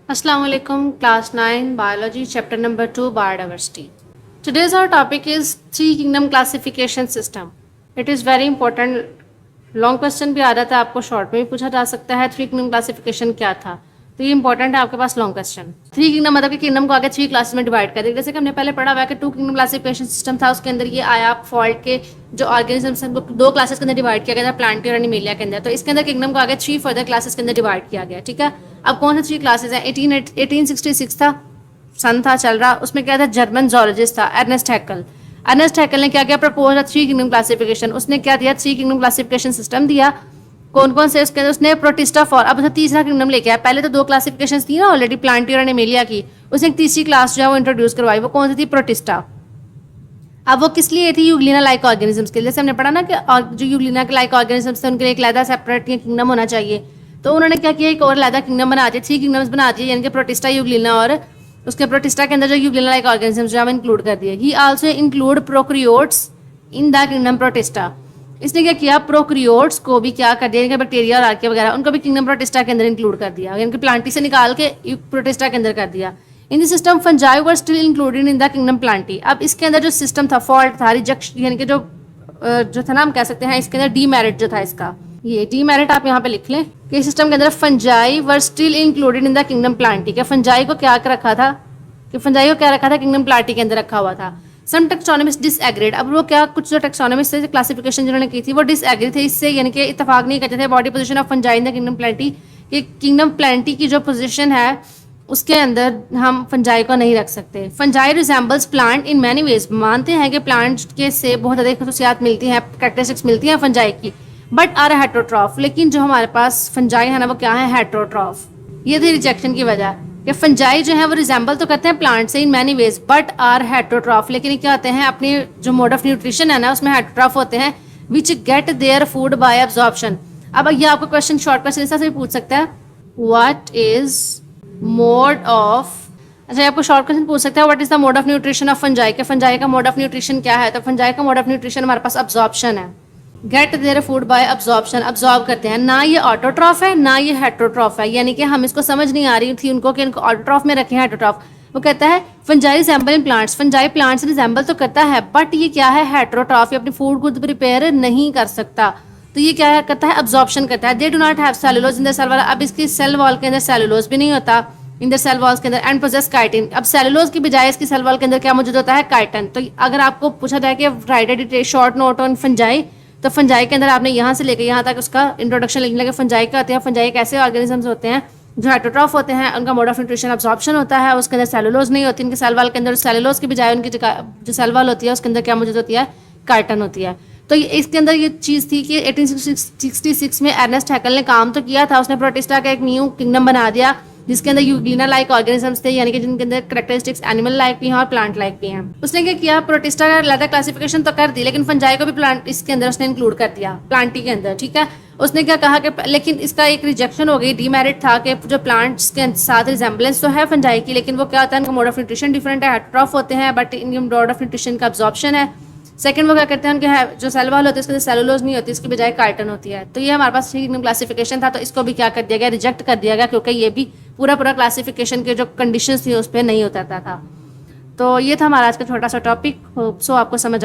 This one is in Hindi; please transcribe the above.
Assalamu alaikum, class 9 biology chapter number 2 biodiversity. Today's our topic is three kingdom classification system. It is very important. Long question भी आ रहा था, आपको शॉर्ट में भी पूछा जा सकता है थ्री किंगडम क्लासिफिकेशन क्या था, तो ये इंपॉर्टेंट है आपके पास लॉन्ग क्वेश्चन। थ्री किंगडम मतलब कि किंगडम को आगे थ्री क्लासेस में डिवाइड कर दिया। जैसे कि हमने पहले पढ़ा हुआ है कि टू किंगडम क्लासिफिकेशन सिस्टम था, उसके अंदर ये आया फॉल्ट के जो ऑर्गेनिजम्स हैं दो क्लासेस के अंदर डिवाइड किया गया था, प्लांटी और एनिमेलिया के अंदर। तो इसके अंदर किंगडम को आगे थ्री फर्दर क्लासेस के अंदर डिवाइड किया गया। ठीक है, अब कौन से थ्री क्लासेस हैं? 1866 था, सन था चल रहा, उसमें क्या था, जर्मन जोलॉजिस्ट था अर्नेस्ट हैकेल। अर्नेस्ट हैकेल ने क्या किया, प्रपोज थ्री किंगडम क्लासिफिकेशन। उसने क्या दिया, थ्री किंगडम क्लासिफिकेशन सिस्टम दिया। कौन कौन से उसके अंदर उसने प्रोटिस्टा फॉर, अब उसने तीसरा किंगडम लेके आया। पहले तो दो क्लासिफिकेशन थी ना ऑलरेडी, प्लांटी और एनिमेलिया की, उसने एक तीसरी क्लास जो है वो इंट्रोड्यूस करवाई। वो कौन सी थी? प्रोटिस्टा। अब वो किस लिए थी? यूग्लिना लाइक ऑर्गेनिजम्स के लिए। जैसे हमने पढ़ा ना कि जो यूग्लिना के लाइक ऑर्गेनिजम्स थे उनके लिए एक लैदा सेपरेट किंगडम होना चाहिए, तो उन्होंने क्या किया, एक और लैदा किंगडम बना दिया, थ्री किंगडम्स बना दिए, यानी कि प्रोटिस्टा, यूग्लिना और उसके प्रोटिस्टा के अंदर जो यूग्लिना लाइक ऑर्गेनिजम्स जो है इंक्लूड कर दिए। ही also include prokaryotes in the kingdom protista. इसने क्या किया, प्रोक्रियोट्स को भी क्या कर दिया, यानी कि बैक्टीरिया और आर्किया वगैरह उनको भी किंगडम प्रोटिस्टा के अंदर इंक्लूड कर दिया, यानी कि प्लांटी से निकाल के प्रोटिस्टा के अंदर कर दिया। In the system fungi were still included in the kingdom Plantae. अब इसके अंदर जो सिस्टम था, फॉल्ट था, रिजेक्शन, यानी कि जो था ना, हम कह सकते हैं इसके अंदर डीमेरिट जो था इसका, ये डीमेरिट आप यहाँ पे लिख लें कि सिस्टम के अंदर fungi were still included in the kingdom Plantae. क्या फंजाई को क्या रखा था, कि फंजाई को क्या रखा था, किंगडम प्लांटी के अंदर रखा हुआ था। सम टेक्सोनॉमिस्ट डिसएग्रीड। अब वो क्या, कुछ जो टेक्सोनॉमिस्ट थे, क्लासिफिकेशन जिन्होंने की थी, वो डिसएग्री थे इससे, यानी कि इतफाक नहीं करते थे body position of fungi in the kingdom Plantae, कि किंगडम प्लांटी की जो पोजीशन है उसके अंदर हम फंजाई को नहीं रख सकते। Fungi resembles plant in many veg. मानते हैं कि प्लांट के से बहुत अधिक खसूसियात मिलती हैं, कैरेक्टरिस्टिक्स मिलती हैं फंजाई की, बट आर हेट्रोट्रॉफ। लेकिन जो हमारे पास फंजाई है ना, वो क्या है, हेट्रोट्रॉफ। ये थी रिजेक्शन की वजह कि फंजाई जो है वो रिजेंबल तो करते हैं प्लांट से in many ways, but are heterotroph. लेकिन ये क्या होते हैं, अपनी जो मोड ऑफ न्यूट्रिशन है ना उसमें हेट्रोट्रॉफ होते हैं, which get their food by absorption. अब ये आपको क्वेश्चन शॉर्ट क्वेश्चन इस तरह से भी पूछ सकता है, व्हाट इज मोड ऑफ, अच्छा आपको शॉर्ट क्वेश्चन पूछ सकता है, what is the mode of nutrition of fungi, के फंजाई का मोड ऑफ न्यूट्रिशन क्या है? तो फंजाई का मोड ऑफ न्यूट्रिशन हमारे पास अब्जॉर्प्शन है। Get their food by absorption, absorb करते हैं। ना ये ऑटोट्रॉफ है ना ये हेट्रोट्रॉफ है, यानी कि हम इसको समझ नहीं आ रही थी उनको कि इनको ऑटोट्रॉफ में रखें हेट्रोट्रॉफ। वो कहता है fungi resemble in plants, fungi plants resemble तो करता है, बट ये क्या है, हेट्रोट्रॉफ, ये अपनी फूड खुद प्रिपेयर नहीं कर सकता। तो ये क्या करता है, अब्जॉर्प्शन करता है। They do not have cellulose in the cell wall. अब इसकी सेल वॉल के अंदर सेलुलोज भी नहीं होता इन द सेल वॉल्स के अंदर, एंड पोजेस काइटिन। अब सेलुलोज की बजाय इसकी सेल वॉल के अंदर क्या मौजूद होता है, काइटन। तो अगर आपको पूछा जाए कि right A short note on fungi, तो फंजाई के अंदर आपने यहाँ से लेकर यहाँ तक उसका इंट्रोडक्शन लिखने लगे। फंजाई का होते हैं, फंजाई कैसे ऑर्गेनिजम्स होते हैं जो हेट्रोट्रॉफ होते हैं, उनका मोड ऑफ न्यूट्रिशन अब्जॉर्प्शन होता है, उसके अंदर सेलुलोज नहीं होती, इनके सेल वॉल के अंदर सेलुलोज की बजाय उनकी जो सेल वॉल होती है उसके अंदर क्या मौजूद होती है, कार्टन होती है। तो इसके अंदर ये चीज़ थी कि 1866 में अर्नेस्ट हैकेल ने काम तो किया था, उसने प्रोटिस्टा का एक न्यू किंगडम बना दिया जिसके अंदर यूग्लिना लाइक ऑर्गेनिजम्स थे, यानी कि जिनके अंदर कैरेक्टरिस्टिक्स एनिमल लाइक भी हैं और प्लांट लाइक भी हैं। उसने क्या किया, प्रोटिस्टा का लैदा क्लासिफिकेशन तो कर दी, लेकिन फंजाई को भी प्लांट इसके अंदर उसने इंक्लूड कर दिया, प्लांटी के अंदर। ठीक है, उसने क्या कहा कि लेकिन इसका एक रिजेक्शन हो गई, डीमेरिट था कि जो प्लांट्स के साथ रिजेंबलेंस तो है फंजाई की, लेकिन वो क्या होता है, उनका मोड ऑफ न्यूट्रिशन डिफरेंट है, हेट्रोट्रॉफ होते हैं, बट इनके मोड ऑफ न्यूट्रिशन का अब्जॉर्प्शन है। सेकंड वो क्या करते हैं, उनके जो सेल वॉल होती है उसके अंदर सेलुलोज नहीं होती, इसकी बजाय कार्टन होती है। तो ये हमारे पास क्लासिफिकेशन था, तो इसको भी क्या कर दिया गया, रिजेक्ट कर दिया गया, क्योंकि ये भी पूरा क्लासिफिकेशन के जो कंडीशंस थी उस पर नहीं उतरता था। तो ये था हमारा आज का छोटा सा टॉपिक। होप सो आपको समझ आ